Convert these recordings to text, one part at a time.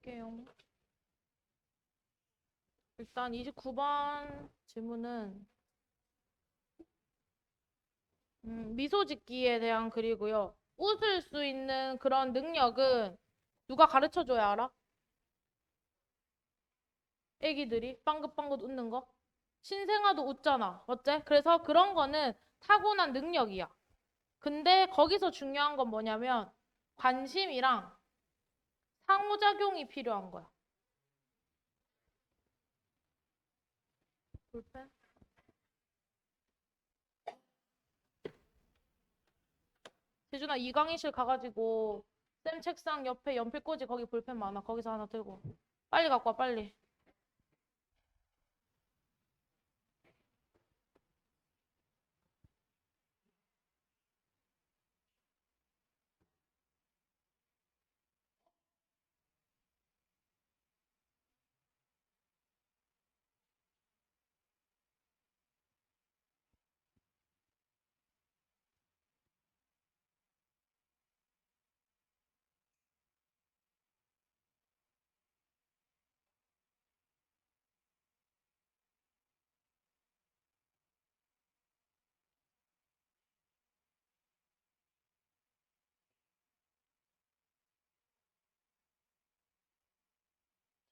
할게요. 일단 29번 질문은 미소 짓기에 대한 글이고요. 웃을 수 있는 그런 능력은 누가 가르쳐줘야 알아? 애기들이 빵긋빵긋 웃는 거? 신생아도 웃잖아. 어째? 그래서 그런 거는 타고난 능력이야. 근데 거기서 중요한 건 뭐냐면 관심이랑 상호작용이 필요한 거야. 볼펜? 재준아 이강인실 가가지고 쌤 책상 옆에 연필꽂이 거기 볼펜 많아. 거기서 하나 들고. 빨리 갖고 와 빨리.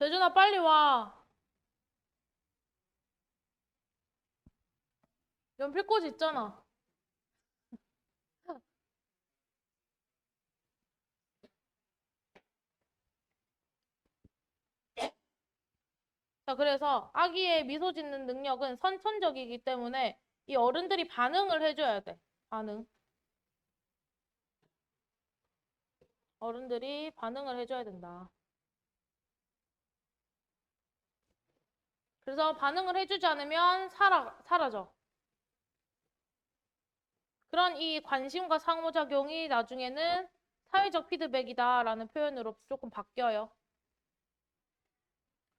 재준아 빨리 와. 연필꽂이 있잖아. 자, 그래서 아기의 미소 짓는 능력은 선천적이기 때문에 이 어른들이 반응을 해줘야 돼. 반응. 어른들이 반응을 해줘야 된다. 그래서 반응을 해주지 않으면 사라져. 그런 이 관심과 상호작용이 나중에는 사회적 피드백이다라는 표현으로 조금 바뀌어요.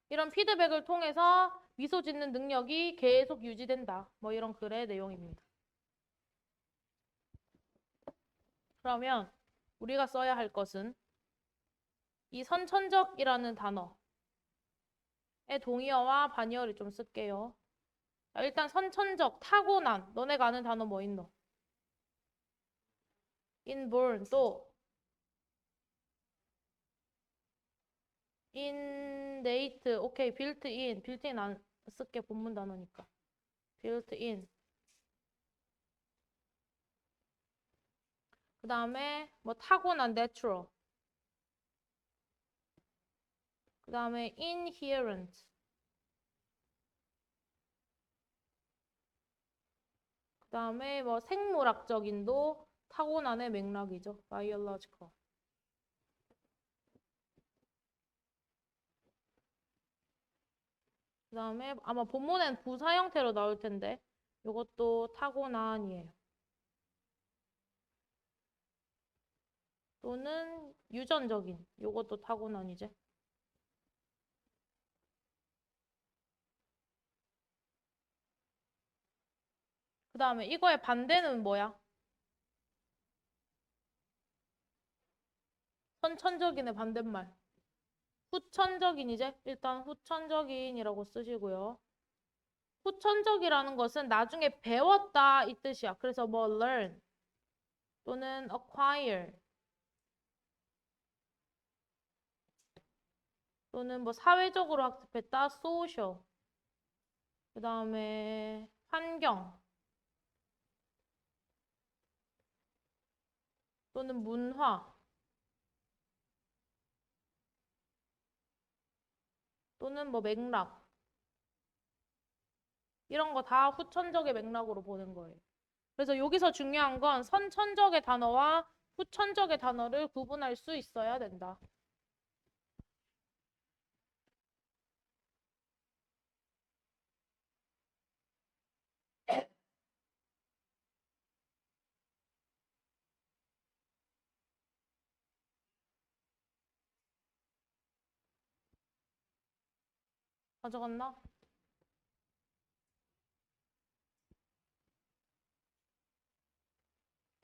이런 피드백을 통해서 미소 짓는 능력이 계속 유지된다. 뭐 이런 글의 내용입니다. 그러면 우리가 써야 할 것은 이 선천적이라는 단어의 동의어와 반의어를 좀 쓸게요. 자, 일단 선천적, 타고난. 너네가 아는 단어 뭐 있노? inborn, 또 innate, 오케이, built-in. built-in 안 쓸게, 본문 단어니까. built-in. 그 다음에 뭐 타고난 natural. 그 다음에 inherent. 그 다음에 뭐 생물학적인도 타고난의 맥락이죠. biological. 그 다음에 아마 본문엔 부사 형태로 나올 텐데 이것도 타고난이에요. 또는 유전적인 이것도 타고난이지. 그 다음에 이거의 반대는 뭐야? 선천적인의 반대말. 후천적인이제? 일단 후천적인이라고 쓰시고요. 후천적이라는 것은 나중에 배웠다 이 뜻이야. 그래서 뭐 learn 또는 acquire 또는 뭐 사회적으로 학습했다 social. 그 다음에 환경 또는 문화 또는 뭐 맥락 이런 거 다 후천적의 맥락으로 보는 거예요. 그래서 여기서 중요한 건 선천적의 단어와 후천적의 단어를 구분할 수 있어야 된다. 가져갔나?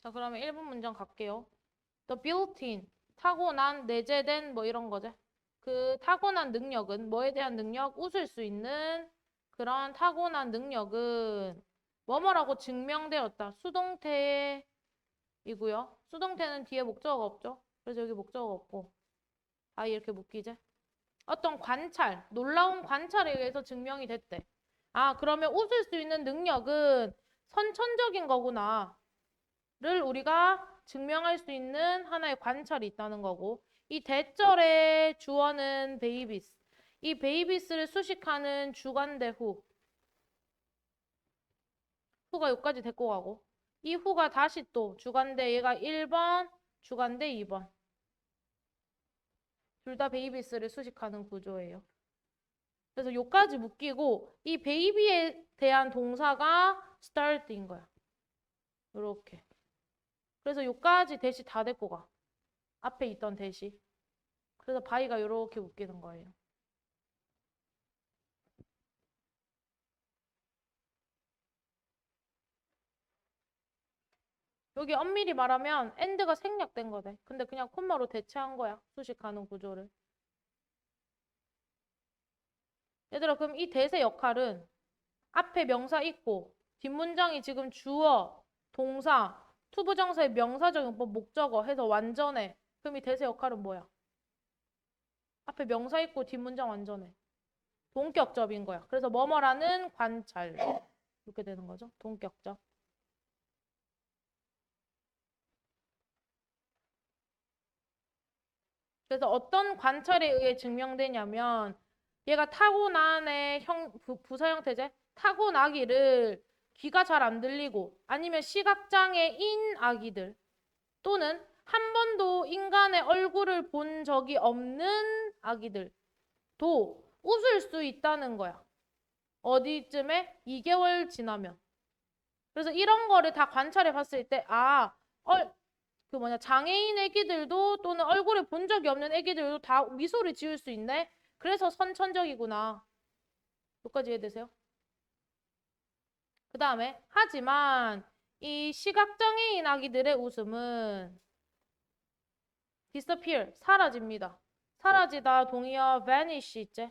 자, 그러면 1번 문장 갈게요. The built-in, 타고난, 내재된 뭐 이런 거지. 그 타고난 능력은 뭐에 대한 능력? 웃을 수 있는 그런 타고난 능력은 뭐뭐라고 증명되었다. 수동태이고요. 수동태는 뒤에 목적어가 없죠. 그래서 여기 목적어가 없고 다 이렇게 묶이지. 어떤 관찰, 놀라운 관찰에 의해서 증명이 됐대. 아, 그러면 웃을 수 있는 능력은 선천적인 거구나. 를 우리가 증명할 수 있는 하나의 관찰이 있다는 거고 이 대절의 주어는 베이비스. 이 베이비스를 수식하는 주관대 후. 후가 여기까지 데리고 가고 이 후가 다시 또 주관대 얘가 1번, 주관대 2번. 둘 다 베이비스를 수식하는 구조예요. 그래서 요까지 묶이고 이 베이비에 대한 동사가 start인 거야. 이렇게. 그래서 요까지 대시 다 데리고 가. 앞에 있던 대시. 그래서 바이가 이렇게 묶이는 거예요. 여기 엄밀히 말하면 end가 생략된 거네. 근데 그냥 콤마로 대체한 거야. 수식하는 구조를. 얘들아 그럼 이 대세 역할은 앞에 명사 있고 뒷문장이 지금 주어, 동사, 투부정사의 명사적 용법, 목적어 해서 완전해. 그럼 이 대세 역할은 뭐야? 앞에 명사 있고 뒷문장 완전해. 동격접인 거야. 그래서 뭐뭐라는 관찰. 이렇게 되는 거죠. 동격접. 그래서 어떤 관찰에 의해 증명되냐면 얘가 타고난의 부사 형태제 타고나기를 귀가 잘 안 들리고 아니면 시각장애인 아기들 또는 한 번도 인간의 얼굴을 본 적이 없는 아기들도 웃을 수 있다는 거야. 어디쯤에? 2개월 지나면. 그래서 이런 거를 다 관찰해 봤을 때 장애인 애기들도 또는 얼굴을 본 적이 없는 애기들도 다 미소를 지을 수 있네. 그래서 선천적이구나. 여기까지 이해되세요? 그 다음에 하지만 이 시각장애인 아기들의 웃음은 disappear, 사라집니다. 사라지다 동의어 vanish 있지?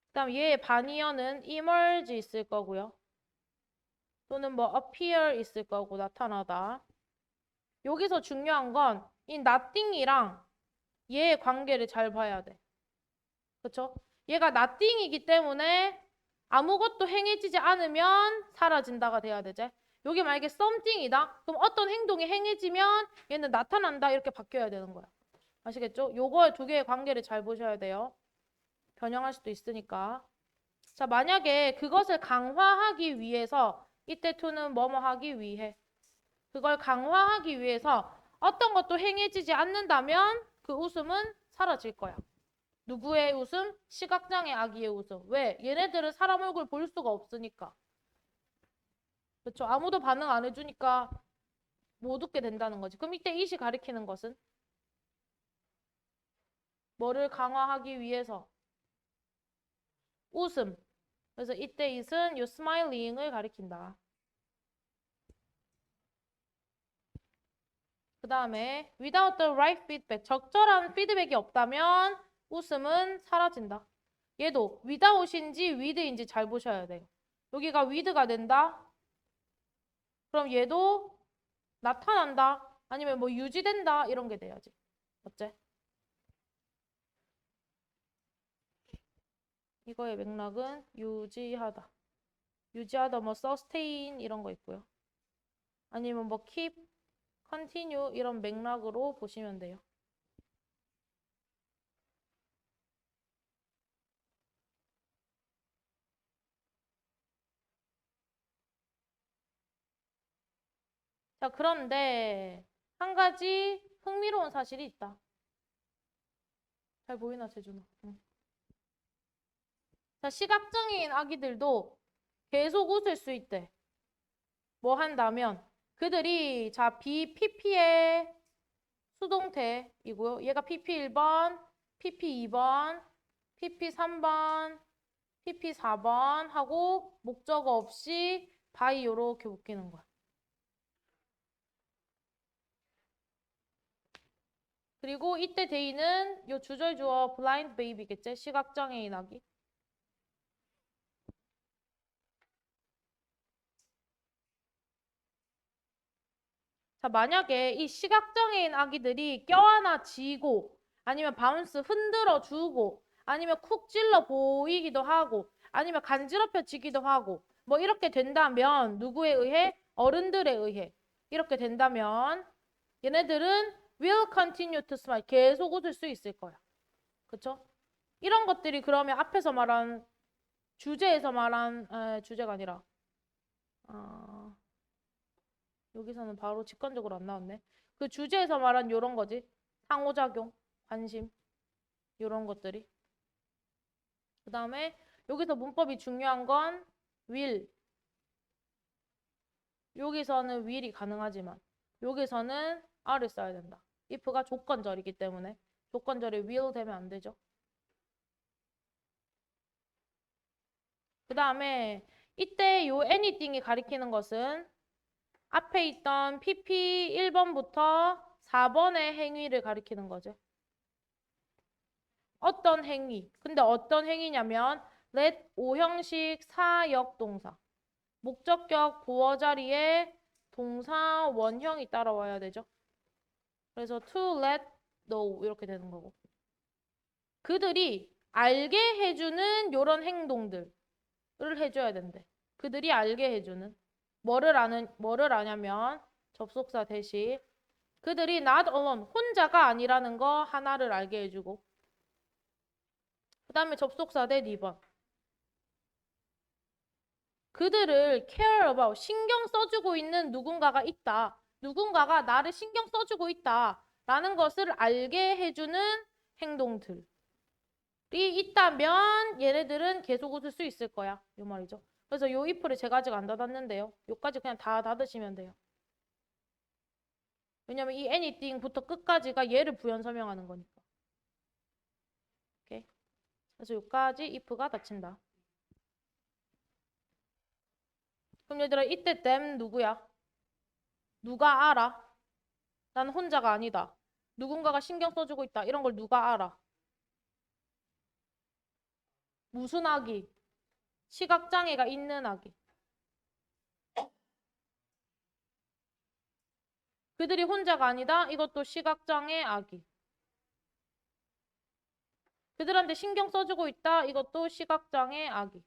그 다음 얘의 반의어는 emerge 있을 거고요. 또는 뭐 appear 있을 거고 나타나다. 여기서 중요한 건 이 nothing이랑 얘의 관계를 잘 봐야 돼. 그쵸? 얘가 nothing이기 때문에 아무것도 행해지지 않으면 사라진다가 돼야 되지. 여기 만약에 something이다. 그럼 어떤 행동이 행해지면 얘는 나타난다 이렇게 바뀌어야 되는 거야. 아시겠죠? 요거 두 개의 관계를 잘 보셔야 돼요. 변형할 수도 있으니까. 자, 만약에 그것을 강화하기 위해서 이때 to는 뭐뭐 하기 위해 그걸 강화하기 위해서 어떤 것도 행해지지 않는다면 그 웃음은 사라질 거야. 누구의 웃음? 시각장애 아기의 웃음. 왜? 얘네들은 사람 얼굴 볼 수가 없으니까. 그렇죠? 아무도 반응 안 해주니까 못 웃게 된다는 거지. 그럼 이때 it이 가리키는 것은? 뭐를 강화하기 위해서? 웃음. 그래서 이때 it은 요 smiling을 가리킨다. 그 다음에 without the right feedback. 적절한 피드백이 없다면 웃음은 사라진다. 얘도 without인지 with인지 잘 보셔야 돼요. 여기가 with가 된다. 그럼 얘도 나타난다. 아니면 뭐 유지된다. 이런 게 돼야지. 어째? 이거의 맥락은 유지하다. 유지하다 뭐 sustain 이런 거 있고요. 아니면 뭐 keep, continue 이런 맥락으로 보시면 돼요. 자, 그런데 한 가지 흥미로운 사실이 있다. 잘 보이나, 재준아? 응. 자, 시각장애인 아기들도 계속 웃을 수 있대. 뭐 한다면 그들이 자, BPP의 수동태이고요. 얘가 PP 1번, PP 2번, PP 3번, PP 4번 하고 목적어 없이 바이 요렇게 묶이는 거야. 그리고 이때 데이는 요 주절 주어 blind baby겠지? 시각장애인 아기. 자, 만약에 이 시각장애인 아기들이 껴안아 지고 아니면 바운스 흔들어 주고 아니면 쿡 찔러 보이기도 하고 아니면 간지럽혀 지기도 하고 뭐 이렇게 된다면 누구에 의해? 어른들에 의해 이렇게 된다면 얘네들은 will continue to smile 계속 웃을 수 있을 거야. 그쵸? 이런 것들이 그러면 앞에서 말한 주제에서 말한 주제가 아니라 여기서는 바로 직관적으로 안 나왔네. 그 주제에서 말한 요런 거지. 상호작용, 관심 요런 것들이. 그 다음에 여기서 문법이 중요한 건 will. 여기서는 will이 가능하지만 여기서는 are를 써야 된다. if가 조건절이기 때문에 조건절이 will 되면 안 되죠. 그 다음에 이때 요 anything이 가리키는 것은 앞에 있던 PP 1번부터 4번의 행위를 가리키는 거죠. 어떤 행위. 근데 어떤 행위냐면 let 5형식 사역동사. 목적격 보어 자리에 동사 원형이 따라와야 되죠. 그래서 to let know 이렇게 되는 거고. 그들이 알게 해주는 요런 행동들을 해줘야 된대. 그들이 알게 해주는. 뭐를 아냐면 접속사 대신 그들이 not alone, 혼자가 아니라는 거 하나를 알게 해주고 그 다음에 접속사 대 2번 그들을 care about, 신경 써주고 있는 누군가가 있다. 누군가가 나를 신경 써주고 있다. 라는 것을 알게 해주는 행동들이 있다면 얘네들은 계속 웃을 수 있을 거야. 이 말이죠. 그래서 요 if를 제가 아직 안 닫았는데요. 요까지 그냥 다 닫으시면 돼요. 왜냐면 이 anything부터 끝까지가 얘를 부연 설명하는 거니까. 오케이? 그래서 요까지 if가 닫힌다. 그럼 얘들아 이때 them 누구야? 누가 알아? 난 혼자가 아니다. 누군가가 신경 써주고 있다. 이런 걸 누가 알아? 무슨 아기? 시각장애가 있는 아기. 그들이 혼자가 아니다. 이것도 시각장애 아기. 그들한테 신경 써주고 있다. 이것도 시각장애 아기.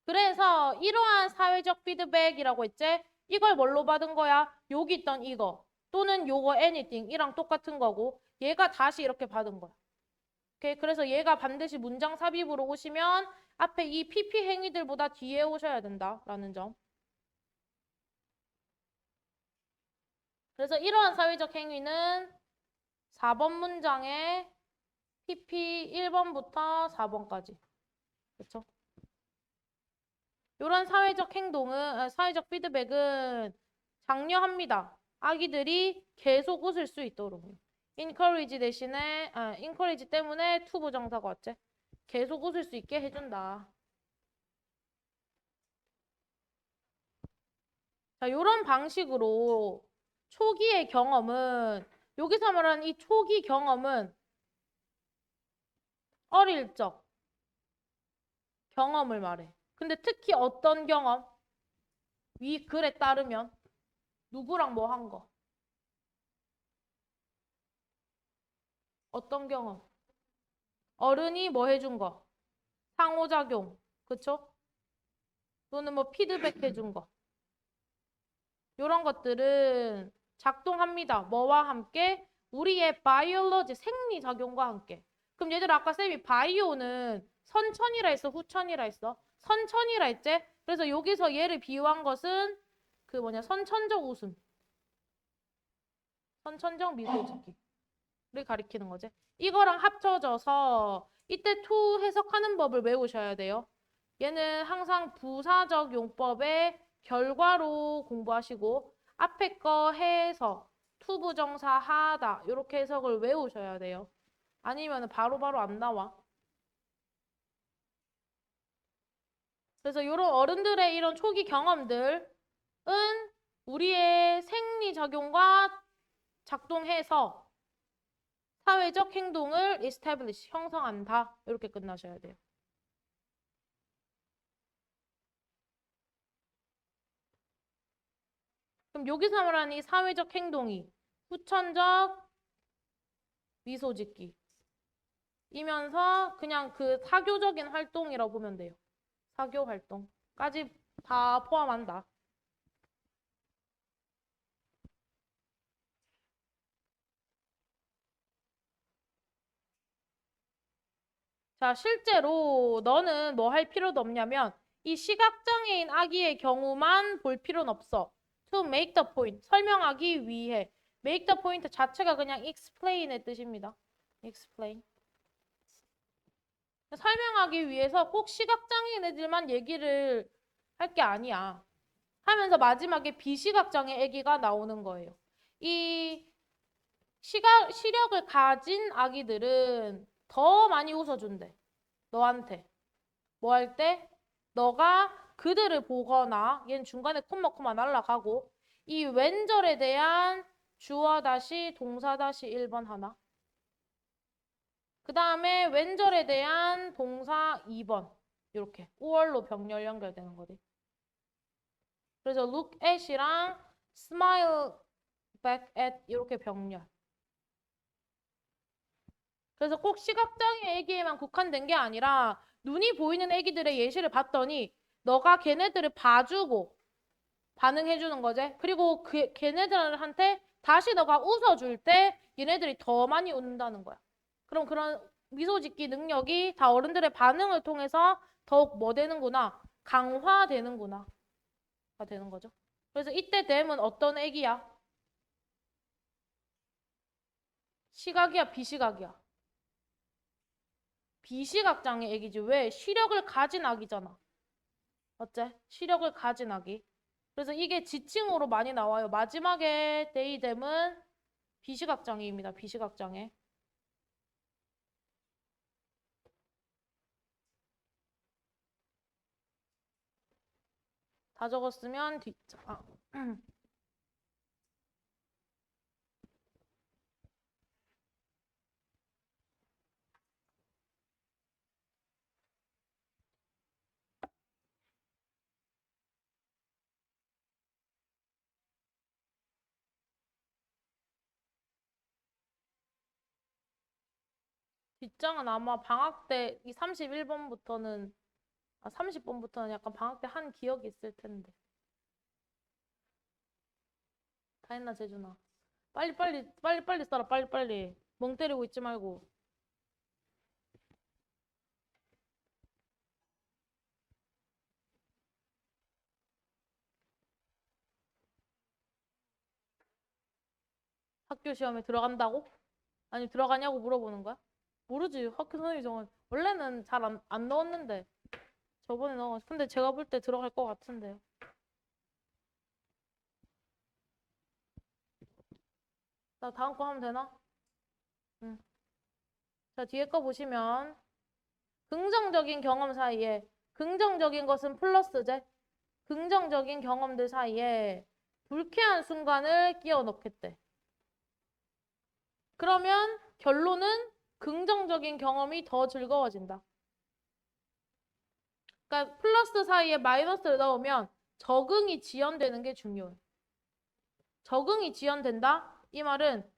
그래서 이러한 사회적 피드백이라고 했지? 이걸 뭘로 받은 거야? 여기 있던 이거 또는 요거 anything 이랑 똑같은 거고 얘가 다시 이렇게 받은 거야. 오케이? 그래서 얘가 반드시 문장 삽입으로 오시면 앞에 이 PP 행위들보다 뒤에 오셔야 된다라는 점. 그래서 이러한 사회적 행위는 4번 문장에 PP 1번부터 4번까지. 그렇죠? 이런 사회적 행동은 사회적 피드백은 장려합니다. 아기들이 계속 웃을 수 있도록. encourage 대신에 encourage 때문에 to 부정사가 왔지. 계속 웃을 수 있게 해준다. 자, 이런 방식으로 초기의 경험은 여기서 말하는 이 초기 경험은 어릴 적 경험을 말해. 근데 특히 어떤 경험? 위 글에 따르면 누구랑 뭐 한 거? 어떤 경험? 어른이 뭐 해준 거? 상호작용. 그쵸? 또는 뭐 피드백 해준 거. 이런 것들은 작동합니다. 뭐와 함께? 우리의 바이올로지 생리작용과 함께. 그럼 얘들아 아까 쌤이 바이오는 선천이라 했어? 후천이라 했어? 선천이라 했지? 그래서 여기서 얘를 비유한 것은 그 뭐냐 선천적 웃음. 선천적 미소 짓기를 가리키는 거지. 이거랑 합쳐져서 이때 to 해석하는 법을 외우셔야 돼요. 얘는 항상 부사적 용법의 결과로 공부하시고 앞에 거 해서 투부정사 하다 이렇게 해석을 외우셔야 돼요. 아니면 바로바로 안 나와. 그래서 이런 어른들의 이런 초기 경험들은 우리의 생리작용과 작동해서 사회적 행동을 establish, 형성한다. 이렇게 끝나셔야 돼요. 그럼 여기서 말하는 이 사회적 행동이 후천적 미소 짓기 이면서 그냥 그 사교적인 활동이라고 보면 돼요. 사교 활동까지 다 포함한다. 자, 실제로 너는 뭐 할 필요도 없냐면 이 시각장애인 아기의 경우만 볼 필요는 없어. To make the point. 설명하기 위해. make the point 자체가 그냥 explain의 뜻입니다. explain. 설명하기 위해서 꼭 시각장애인 애들만 얘기를 할 게 아니야. 하면서 마지막에 비시각장애 아기가 나오는 거예요. 이 시력을 가진 아기들은 더 많이 웃어준대. 너한테. 뭐 할 때? 너가 그들을 보거나 얘는 중간에 콤마콤마 날라가고 이 왼절에 대한 주어 다시 동사 다시 1번 하나. 그 다음에 왼절에 대한 동사 2번. 이렇게 우월로 병렬 연결되는 거지. 그래서 look at이랑 smile back at 이렇게 병렬. 그래서 꼭 시각장애 애기에만 국한된 게 아니라 눈이 보이는 애기들의 예시를 봤더니 너가 걔네들을 봐주고 반응해주는 거지. 그리고 걔네들한테 다시 너가 웃어줄 때 얘네들이 더 많이 웃는다는 거야. 그럼 그런 미소 짓기 능력이 다 어른들의 반응을 통해서 더욱 뭐 되는구나? 강화되는구나. 가 되는 거죠. 그래서 이때 됨은 어떤 애기야? 시각이야, 비시각이야? 비시각장애 애기지. 왜? 시력을 가진 아기잖아. 어째? 시력을 가진 아기. 그래서 이게 지칭으로 많이 나와요. 마지막에 데이댐은 비시각장애입니다. 비시각장애. 다 적었으면 뒷자. 뒷장은 아마 방학 때 이 31번부터는 30번부터는 약간 방학 때 한 기억이 있을 텐데. 다 했나 재준아? 빨리 써라 빨리. 멍 때리고 있지 말고. 학교 시험에 들어간다고? 아니 들어가냐고 물어보는 거야? 모르지. 학교 선생님이 정말 원래는 잘 안 넣었는데 저번에 넣어. 근데 제가 볼 때 들어갈 것 같은데요. 나 다음 거 하면 되나? 응. 자 뒤에 거 보시면 긍정적인 경험 사이에 긍정적인 것은 플러스제. 긍정적인 경험들 사이에 불쾌한 순간을 끼워 넣겠대. 그러면 결론은 긍정적인 경험이 더 즐거워진다. 그러니까 플러스 사이에 마이너스를 넣으면 적응이 지연되는 게 중요해. 적응이 지연된다? 이 말은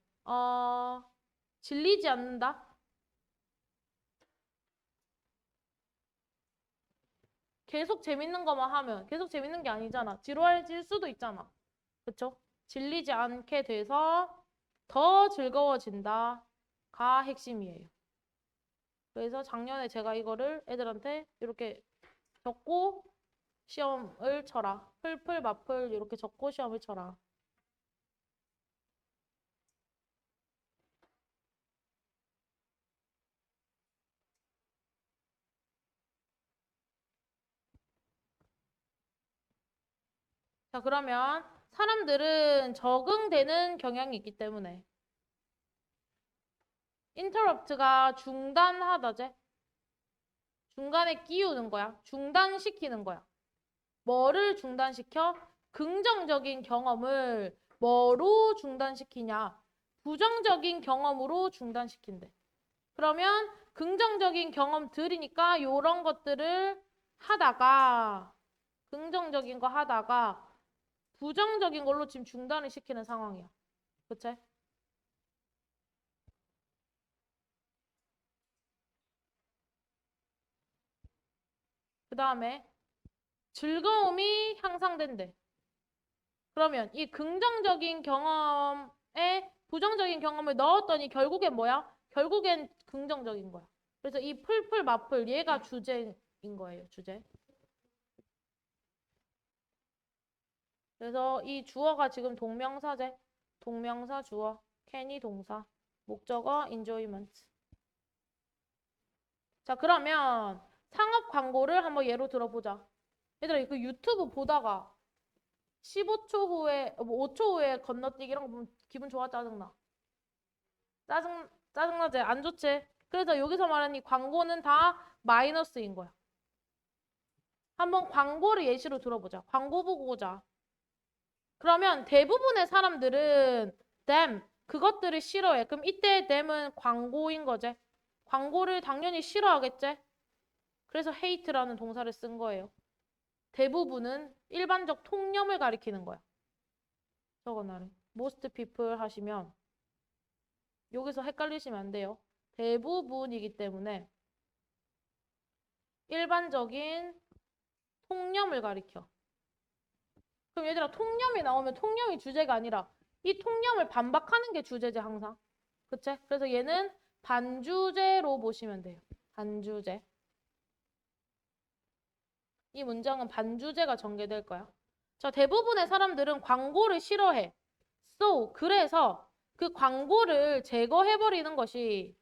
질리지 않는다? 계속 재밌는 것만 하면 계속 재밌는 게 아니잖아. 지루해질 수도 있잖아. 그쵸? 질리지 않게 돼서 더 즐거워진다가 핵심이에요. 그래서 작년에 제가 이거를 애들한테 이렇게 적고 시험을 쳐라. 풀풀 마풀 이렇게 적고 시험을 쳐라. 자, 그러면 사람들은 적응되는 경향이 있기 때문에 interrupt가 중단하다제. 중간에 끼우는 거야. 중단시키는 거야. 뭐를 중단시켜? 긍정적인 경험을 뭐로 중단시키냐? 부정적인 경험으로 중단시킨대. 그러면 긍정적인 경험들이니까 요런 것들을 하다가 긍정적인 거 하다가 부정적인 걸로 지금 중단을 시키는 상황이야. 그치? 그 다음에 즐거움이 향상된대. 그러면 이 긍정적인 경험에 부정적인 경험을 넣었더니 결국엔 뭐야? 결국엔 긍정적인 거야. 그래서 이 풀풀 마풀 얘가 주제인 거예요. 주제. 그래서 이 주어가 지금 동명사제. 동명사 주어. can이 동사. 목적어 enjoyment. 자, 그러면 상업 광고를 한번 예로 들어보자. 얘들아, 이거 유튜브 보다가 15초 후에, 5초 후에 건너뛰기 이런 거 보면 기분 좋아, 짜증나? 짜증나지? 안 좋지? 그래서 여기서 말하는 이 광고는 다 마이너스인 거야. 한번 광고를 예시로 들어보자. 광고 보고 오자. 그러면 대부분의 사람들은 them, 그것들을 싫어해. 그럼 이때 them은 광고인 거지. 광고를 당연히 싫어하겠지? 그래서 hate라는 동사를 쓴 거예요. 대부분은 일반적 통념을 가리키는 거야. 적어놔래. most people 하시면 여기서 헷갈리시면 안 돼요. 대부분이기 때문에 일반적인 통념을 가리켜. 그럼 얘들아 통념이 나오면 통념이 주제가 아니라 이 통념을 반박하는 게 주제지 항상. 그치? 그래서 얘는 반주제로 보시면 돼요. 반주제. 이 문장은 반주제가 전개될 거야. 자, 대부분의 사람들은 광고를 싫어해. So, 그래서 그 광고를 제거해버리는 것이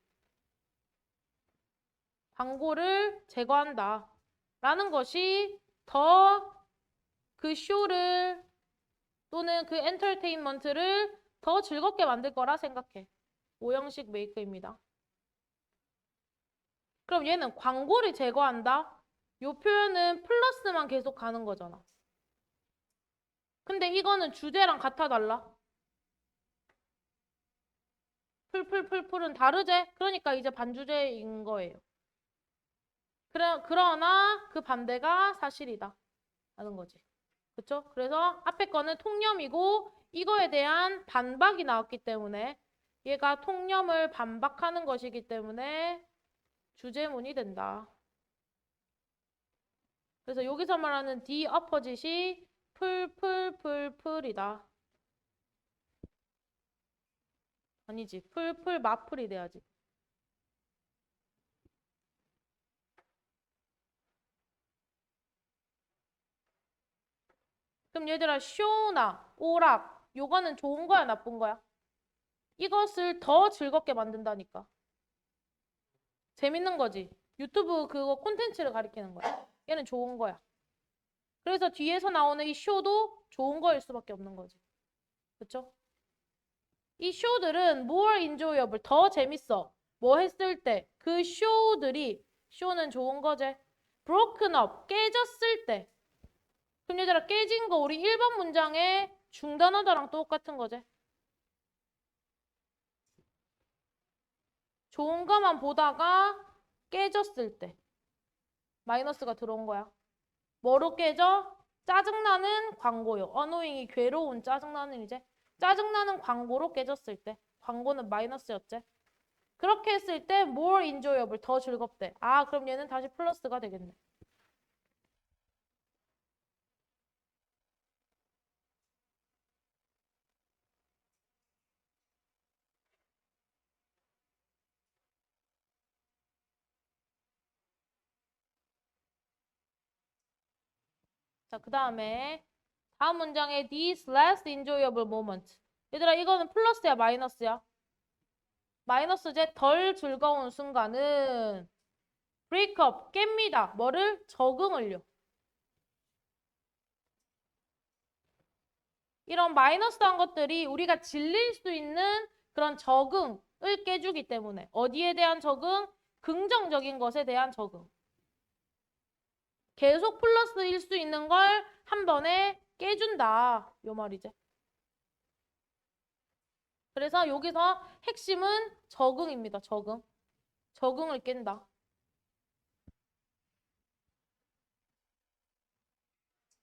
광고를 제거한다. 라는 것이 더 그 쇼를 또는 그 엔터테인먼트를 더 즐겁게 만들 거라 생각해. 오형식 메이크입니다. 그럼 얘는 광고를 제거한다? 요 표현은 플러스만 계속 가는 거잖아. 근데 이거는 주제랑 같아 달라? 풀풀풀풀은 다르지? 그러니까 이제 반주제인 거예요. 그러나 그 반대가 사실이다. 하는 거지. 그쵸? 그래서 앞에 거는 통념이고 이거에 대한 반박이 나왔기 때문에 얘가 통념을 반박하는 것이기 때문에 주제문이 된다. 그래서 여기서 말하는 the opposite이 풀풀풀풀이다. 아니지. 풀풀 마풀이 돼야지. 그럼 얘들아 쇼나 오락 요거는 좋은 거야 나쁜 거야? 이것을 더 즐겁게 만든다니까. 재밌는 거지. 유튜브 그거 콘텐츠를 가리키는 거야. 얘는 좋은 거야. 그래서 뒤에서 나오는 이 쇼도 좋은 거일 수밖에 없는 거지. 그쵸? 이 쇼들은 more enjoyable, 더 재밌어. 뭐 했을 때 그 쇼들이 쇼는 좋은 거지. broken up, 깨졌을 때. 그럼 얘들아 깨진 거 우리 1번 문장에 중단하다랑 똑같은 거지. 좋은 거만 보다가 깨졌을 때 마이너스가 들어온 거야. 뭐로 깨져? 짜증나는 광고요. 어노잉이 괴로운 짜증나는 이제 짜증나는 광고로 깨졌을 때 광고는 마이너스였지. 그렇게 했을 때 more enjoyable 더 즐겁대. 아 그럼 얘는 다시 플러스가 되겠네. 자, 그 다음에 다음 문장에 these less enjoyable moment. 얘들아 이거는 플러스야 마이너스야? 마이너스제 덜 즐거운 순간은 break up 깹니다. 뭐를? 적응을요. 이런 마이너스한 것들이 우리가 질릴 수 있는 그런 적응을 깨주기 때문에 어디에 대한 적응? 긍정적인 것에 대한 적응. 계속 플러스일 수 있는 걸 한 번에 깨준다. 요 말이지. 그래서 여기서 핵심은 적응입니다. 적응. 적응을 깬다.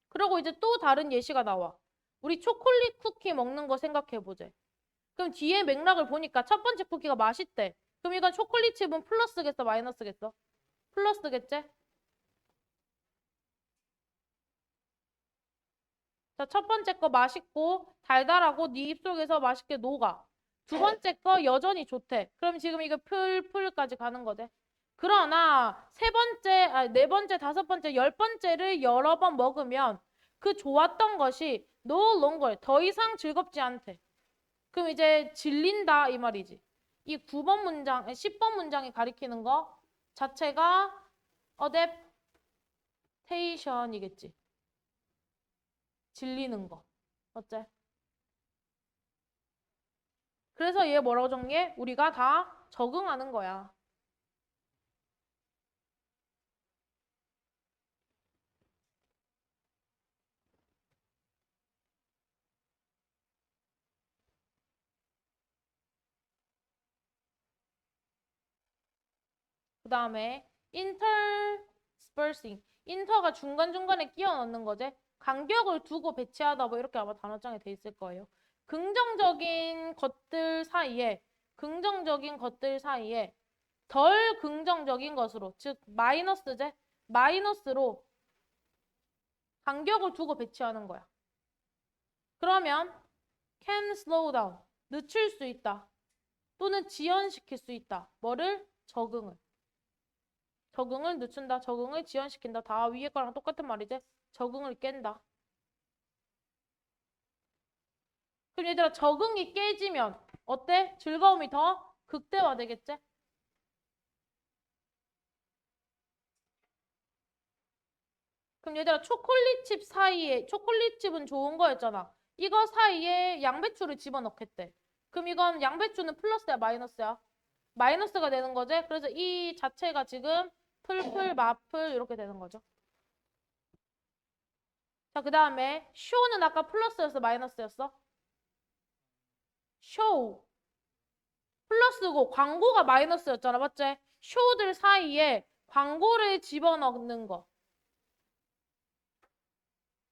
그리고 이제 또 다른 예시가 나와. 우리 초콜릿 쿠키 먹는 거 생각해보자. 그럼 뒤에 맥락을 보니까 첫 번째 쿠키가 맛있대. 그럼 이건 초콜릿 칩은 플러스겠어, 마이너스겠어? 플러스겠지? 자, 첫 번째 거 맛있고 달달하고 네 입속에서 맛있게 녹아. 두 번째 거 여전히 좋대. 그럼 지금 이거 풀까지 가는 거지. 그러나 세 번째, 네 번째, 다섯 번째, 열 번째를 여러 번 먹으면 그 좋았던 것이 no longer 더 이상 즐겁지 않대. 그럼 이제 질린다 이 말이지. 이 9번 문장, 10번 문장이 가리키는 거 자체가 adaptation이겠지. 질리는 거. 어째? 그래서 얘 뭐라고 정리해? 우리가 다 적응하는 거야. 그 다음에 interspersing. 인터가 중간중간에 끼워 넣는 거지. 간격을 두고 배치하다 뭐 이렇게 아마 단어장에 돼 있을 거예요. 긍정적인 것들 사이에 덜 긍정적인 것으로, 즉 마이너스제, 마이너스로 간격을 두고 배치하는 거야. 그러면 can slow down, 늦출 수 있다. 또는 지연시킬 수 있다. 뭐를? 적응을. 적응을 늦춘다. 적응을 지연시킨다. 다 위에 거랑 똑같은 말이지. 적응을 깬다. 그럼 얘들아 적응이 깨지면 어때? 즐거움이 더 극대화되겠지? 그럼 얘들아 초콜릿칩 사이에 초콜릿칩은 좋은 거였잖아. 이거 사이에 양배추를 집어넣겠대. 그럼 이건 양배추는 플러스야 마이너스야? 마이너스가 되는 거지. 그래서 이 자체가 지금 마플 이렇게 되는 거죠. 자, 그 다음에 show는 아까 플러스였어 마이너스였어? show 플러스고 광고가 마이너스였잖아 맞지? show들 사이에 광고를 집어넣는 거.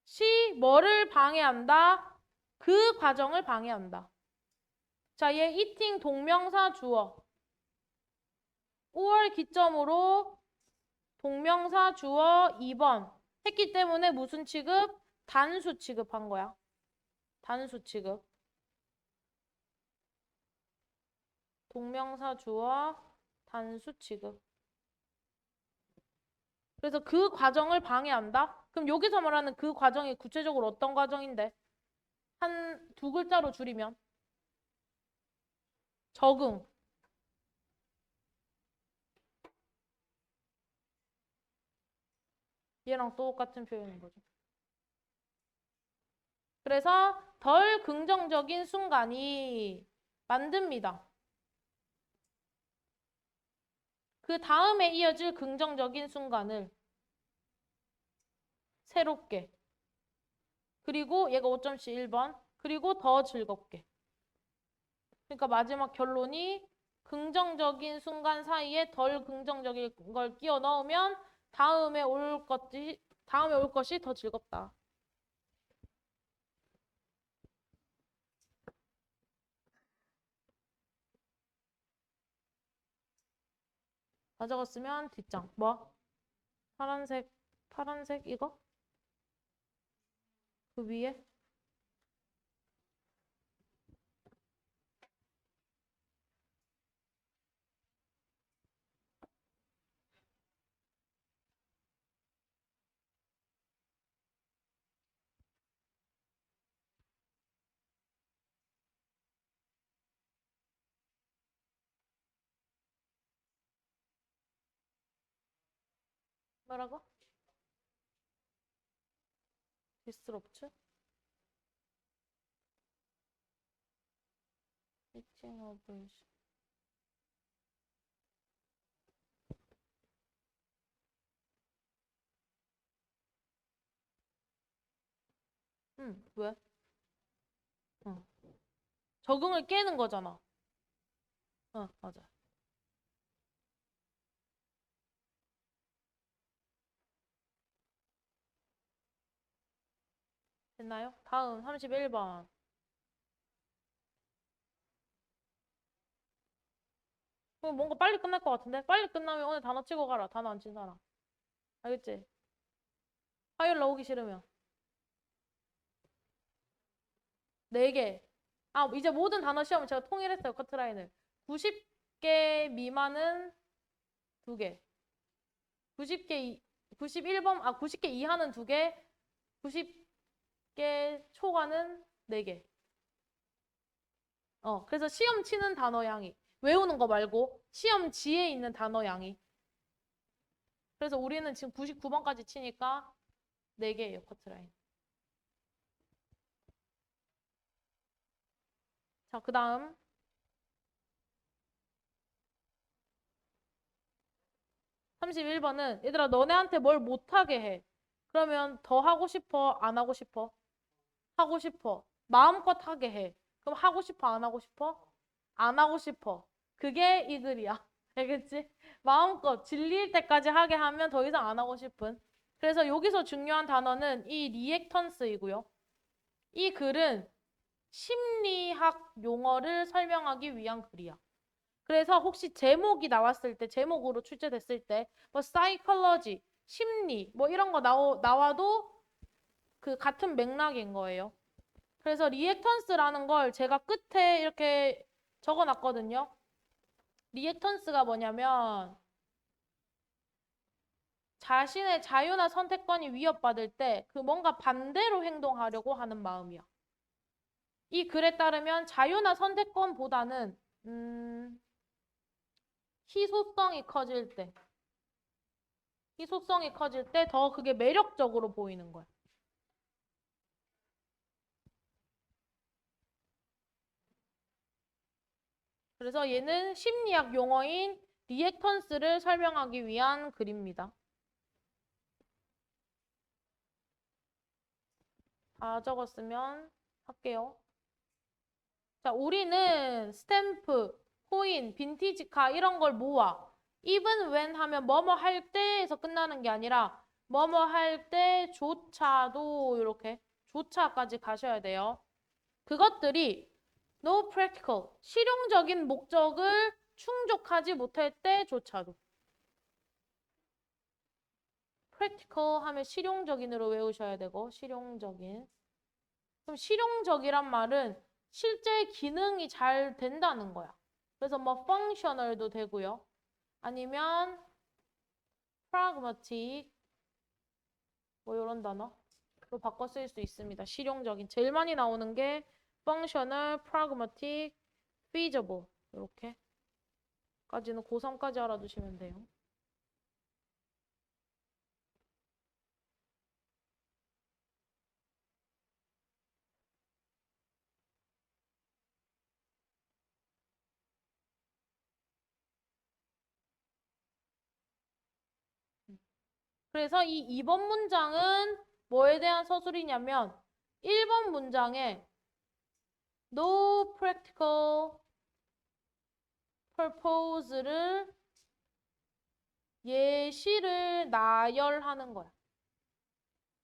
시 뭐를 방해한다? 그 과정을 방해한다. 자, 얘 eating 동명사 주어. 5월 기점으로 동명사 주어 2번 했기 때문에 무슨 취급? 단수 취급한 거야. 단수 취급. 동명사 주어 단수 취급. 그래서 그 과정을 방해한다? 그럼 여기서 말하는 그 과정이 구체적으로 어떤 과정인데? 한 두 글자로 줄이면 적응. 얘랑 똑같은 표현인 거죠. 그래서 덜 긍정적인 순간이 만듭니다. 그 다음에 이어질 긍정적인 순간을 새롭게. 그리고 얘가 5.C 1번. 그리고 더 즐겁게. 그러니까 마지막 결론이 긍정적인 순간 사이에 덜 긍정적인 걸 끼워 넣으면 다음에 올 것이 더 즐겁다. 다 적었으면 뒷장. 뭐? 파란색 이거? 그 위에? 뭐라고? 디스럽트? Eating a version. 왜? 응. 적응을 깨는 거잖아. 맞아. 됐나요? 다음 31번. 뭔가 빨리 끝날 것 같은데? 빨리 끝나면 오늘 단어 치고 가라. 단어 안 친 사람. 알겠지? 화요일 나오기 싫으면. 4개. 아, 이제 모든 단어 시험은 제가 통일했어요. 커트라인을. 90개 미만은 2개. 90개, 91번, 90개 이하는 2개. 90개 초과는 4개. 그래서 시험 치는 단어 양이. 외우는 거 말고 시험지에 있는 단어 양이. 그래서 우리는 지금 99번까지 치니까 4개예요, 커트라인. 자, 그 다음. 31번은 얘들아 너네한테 뭘 못하게 해. 그러면 더 하고 싶어? 안 하고 싶어? 하고 싶어. 마음껏 하게 해. 그럼 하고 싶어? 안 하고 싶어? 안 하고 싶어. 그게 이 글이야. 알겠지? 마음껏 질릴 때까지 하게 하면 더 이상 안 하고 싶은. 그래서 여기서 중요한 단어는 이 리액턴스이고요. 이 글은 심리학 용어를 설명하기 위한 글이야. 그래서 혹시 제목이 나왔을 때, 제목으로 출제됐을 때, 뭐 psychology, 심리, 뭐 이런 거 나와도 그 같은 맥락인 거예요. 그래서 리액턴스라는 걸 제가 끝에 이렇게 적어놨거든요. 리액턴스가 뭐냐면 자신의 자유나 선택권이 위협받을 때 그 뭔가 반대로 행동하려고 하는 마음이야. 이 글에 따르면 자유나 선택권보다는 희소성이 커질 때, 희소성이 커질 때 더 그게 매력적으로 보이는 거야. 그래서 얘는 심리학 용어인 리액턴스를 설명하기 위한 글입니다. 다 적었으면 할게요. 자, 우리는 스탬프, 코인, 빈티지카 이런 걸 모아. even when 하면 뭐뭐 할 때에서 끝나는 게 아니라 뭐뭐 할 때조차도 이렇게 조차까지 가셔야 돼요. 그것들이 no practical, 실용적인 목적을 충족하지 못할 때조차도. practical 하면 실용적인으로 외우셔야 되고 실용적인. 그럼 실용적이란 말은 실제 기능이 잘 된다는 거야. 그래서 뭐 functional도 되고요. 아니면 pragmatic 뭐 이런 단어로 바꿔 쓸 수 있습니다. 실용적인. 제일 많이 나오는 게 functional, pragmatic, feasible 이렇게까지는 고3까지 알아두시면 돼요. 그래서 이 2번 문장은 뭐에 대한 서술이냐면 1번 문장에 no practical purpose를 예시를 나열하는 거야.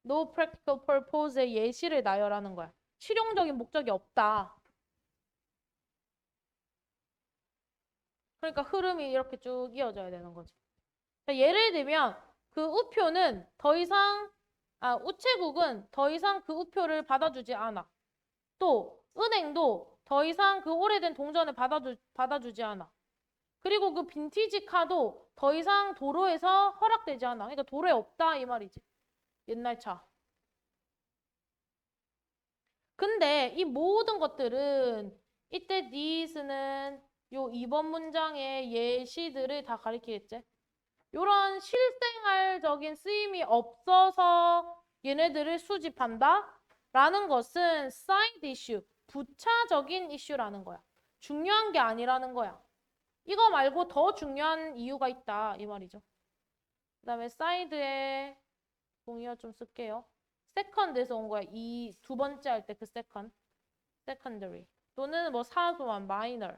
No practical purpose의 예시를 나열하는 거야. 실용적인 목적이 없다. 그러니까 흐름이 이렇게 쭉 이어져야 되는 거지. 예를 들면 그 우표는 더 이상 우체국은 더 이상 그 우표를 받아주지 않아. 또 은행도 더 이상 그 오래된 동전을 받아주지 않아. 그리고 그 빈티지 카도 더 이상 도로에서 허락되지 않아. 그러니까 도로에 없다 이 말이지. 옛날 차. 근데 이 모든 것들은 이때 these는 요 2번 문장의 예시들을 다 가리키겠지. 요런 실생활적인 쓰임이 없어서 얘네들을 수집한다? 라는 것은 side issue, 부차적인 이슈라는 거야. 중요한 게 아니라는 거야. 이거 말고 더 중요한 이유가 있다 이 말이죠. 그 다음에 사이드에 동의어 좀 쓸게요. second에서 온 거야. 이 두 번째 할 때 그 second, secondary. 또는 뭐 사소한 minor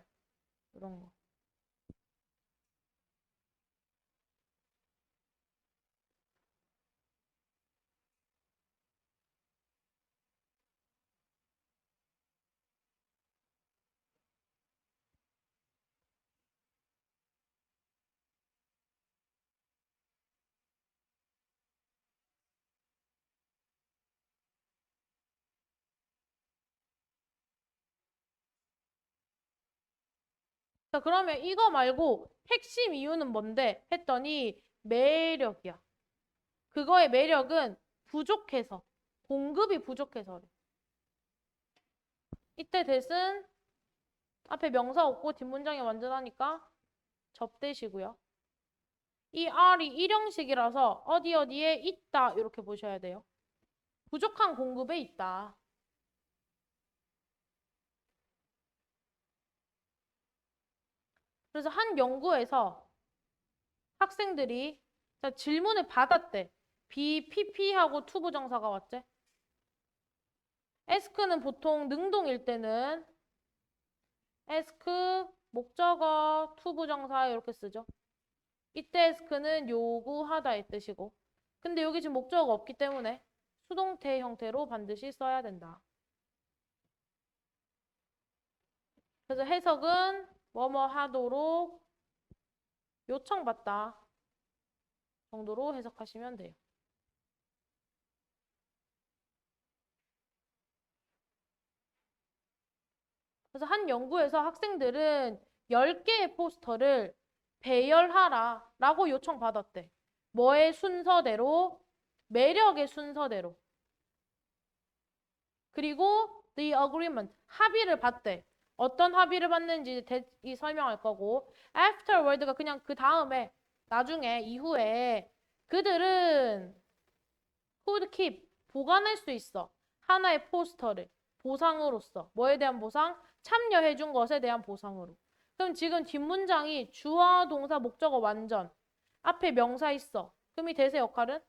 이런 거. 자, 그러면 이거 말고 핵심 이유는 뭔데? 했더니 매력이야. 그거의 매력은 부족해서, 공급이 부족해서 그래. 이때 대신 앞에 명사 없고 뒷문장이 완전하니까 접대시고요. 이 R이 일형식이라서 어디 어디에 있다 이렇게 보셔야 돼요. 부족한 공급에 있다. 그래서 한 연구에서 학생들이 자, 질문을 받았대. BPP하고 투부정사가 왔지? ask는 보통 능동일 때는 ask, 목적어, 투부정사 이렇게 쓰죠. 이때 ask는 요구하다의 뜻이고 근데 여기 지금 목적어가 없기 때문에 수동태 형태로 반드시 써야 된다. 그래서 해석은 뭐뭐 하도록 요청받다 정도로 해석하시면 돼요. 그래서 한 연구에서 학생들은 10개의 포스터를 배열하라 라고 요청받았대. 뭐의 순서대로? 매력의 순서대로. 그리고 the agreement, 합의를 받대. 어떤 합의를 받는지 설명할 거고 afterward가 그냥 그 다음에 나중에 이후에 그들은 could keep, 보관할 수 있어. 하나의 포스터를 보상으로서. 뭐에 대한 보상? 참여해준 것에 대한 보상으로. 그럼 지금 뒷문장이 주어, 동사, 목적어 완전. 앞에 명사 있어. 그럼 이 대세 역할은?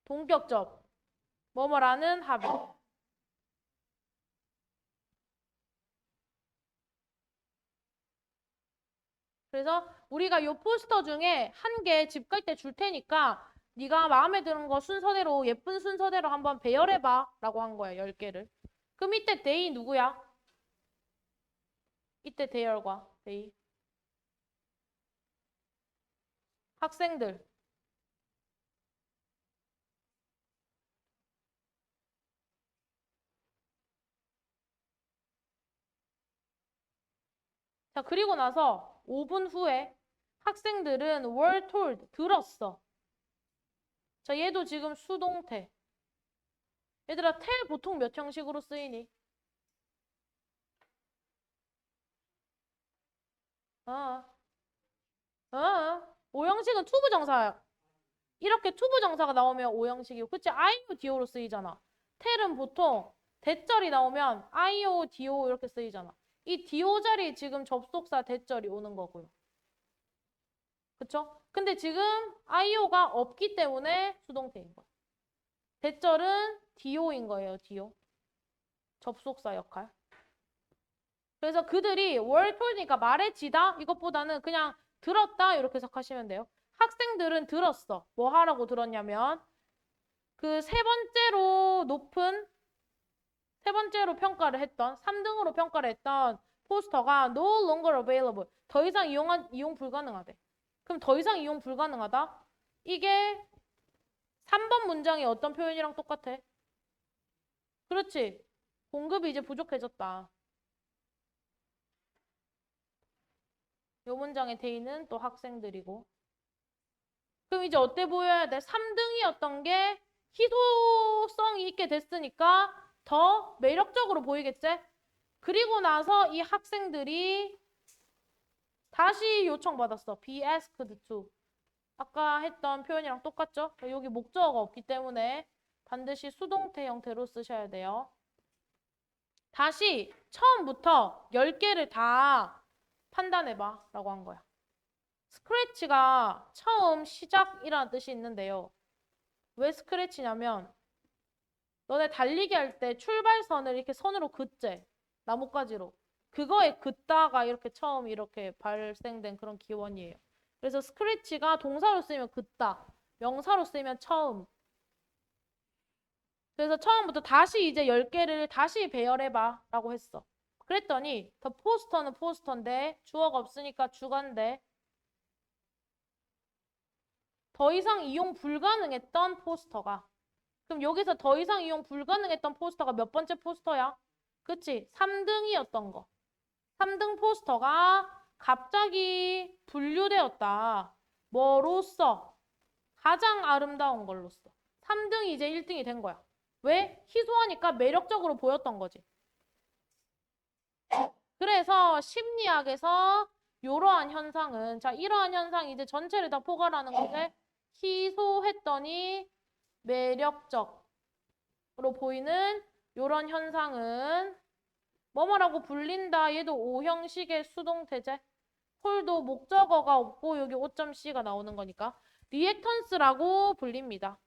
동격적. 뭐뭐라는 합의. 그래서 우리가 요 포스터 중에 한 개 집 갈 때 줄 테니까 네가 마음에 드는 거 순서대로 예쁜 순서대로 한번 배열해봐 라고 한 거야. 10개를. 그럼 이때 they 누구야? 이때 대열과 they. 학생들. 자, 그리고 나서 5분 후에 학생들은 were told, 들었어. 자, 얘도 지금 수동태. 얘들아, tell 보통 몇 형식으로 쓰이니? 어, 오형식은 투부정사야. 이렇게 투부정사가 나오면 오형식이고, 그치? IODO로 쓰이잖아. tell은 보통 대절이 나오면 IODO 이렇게 쓰이잖아. 이 DO 자리에 지금 접속사 대절이 오는 거고요. 그쵸? 근데 지금 IO가 없기 때문에 수동태인 거야. 대절은 DO인 거예요, DO. 접속사 역할. 그래서 그들이 were told니까 말해지다 이것보다는 그냥 들었다 이렇게 해석하시면 돼요. 학생들은 들었어. 뭐 하라고 들었냐면 그 세 번째로 평가를 했던 3등으로 평가를 했던 포스터가 no longer available. 더 이상 이용 불가능하대. 그럼 더 이상 이용 불가능하다? 이게 3번 문장이 어떤 표현이랑 똑같아? 그렇지. 공급이 이제 부족해졌다. 요 문장의 대의는 또 학생들이고. 그럼 이제 어때 보여야 돼? 3등이었던 게 희소성이 있게 됐으니까 더 매력적으로 보이겠지? 그리고 나서 이 학생들이 다시 요청받았어. be asked to. 아까 했던 표현이랑 똑같죠? 여기 목적어가 없기 때문에 반드시 수동태 형태로 쓰셔야 돼요. 다시 처음부터 10개를 다 판단해봐 라고 한 거야. 스크래치가 처음 시작이라는 뜻이 있는데요. 왜 스크래치냐면 너네 달리기 할 때 출발선을 이렇게 선으로 긋재. 나뭇가지로. 그거에 긋다가 이렇게 처음 이렇게 발생된 그런 기원이에요. 그래서 스크래치가 동사로 쓰이면 긋다. 명사로 쓰이면 처음. 그래서 처음부터 다시 이제 10개를 다시 배열해봐 라고 했어. 그랬더니 더 포스터는 포스터인데 주어가 없으니까 주관데 더 이상 이용 불가능했던 포스터가 그럼 여기서 더 이상 이용 불가능했던 포스터가 몇 번째 포스터야? 그치? 3등이었던 거. 3등 포스터가 갑자기 분류되었다. 뭐로써? 가장 아름다운 걸로써. 3등이 이제 1등이 된 거야. 왜? 희소하니까 매력적으로 보였던 거지. 그래서 심리학에서 이러한 현상은 자 이러한 현상이 이제 전체를 다 포괄하는 건데 희소했더니 매력적으로 보이는 이런 현상은 뭐뭐라고 불린다. 얘도 O형식의 수동태제. 홀도 목적어가 없고 여기 5.C가 나오는 거니까 리액턴스라고 불립니다.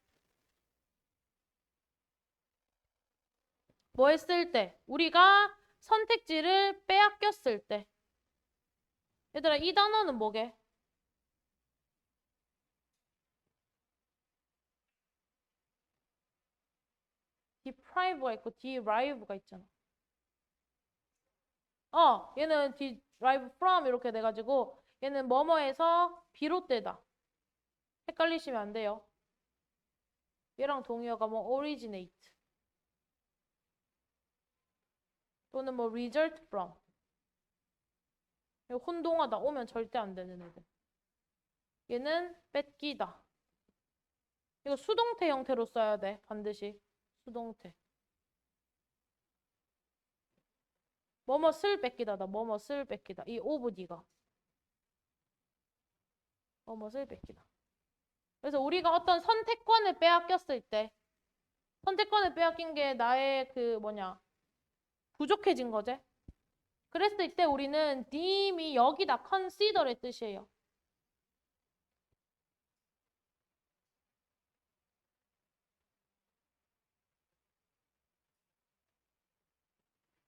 뭐 했을 때? 우리가 선택지를 빼앗겼을 때. 얘들아 이 단어는 뭐게? deprive가 있고 derive가 있잖아. 얘는 derive from 이렇게 돼가지고 얘는 뭐뭐에서 비롯되다. 헷갈리시면 안 돼요. 얘랑 동의어가 뭐 originate 또는 뭐 result from. 혼동하다 오면 절대 안 되는 애들. 얘는 뺏기다. 이거 수동태 형태로 써야 돼. 반드시. 수동태. 뭐뭐을 뺏기다다. 뭐뭐을 뺏기다. 이 오브디가. 뭐뭐을 뺏기다. 그래서 우리가 어떤 선택권을 빼앗겼을 때 선택권을 빼앗긴 게 나의 부족해진 거지. 그랬을 때 우리는 deem이 여기다 consider의 뜻이에요.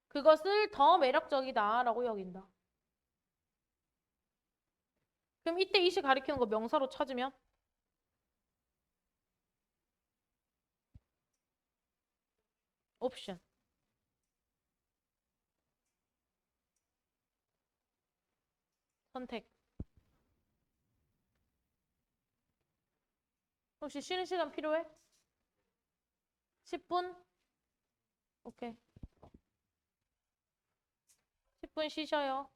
그것을 더 매력적이다 라고 여긴다. 그럼 이때 이시 가리키는 거 명사로 찾으면 옵션. 선택. 혹시 쉬는 시간 필요해? 10분? 오케이. 10분 쉬셔요.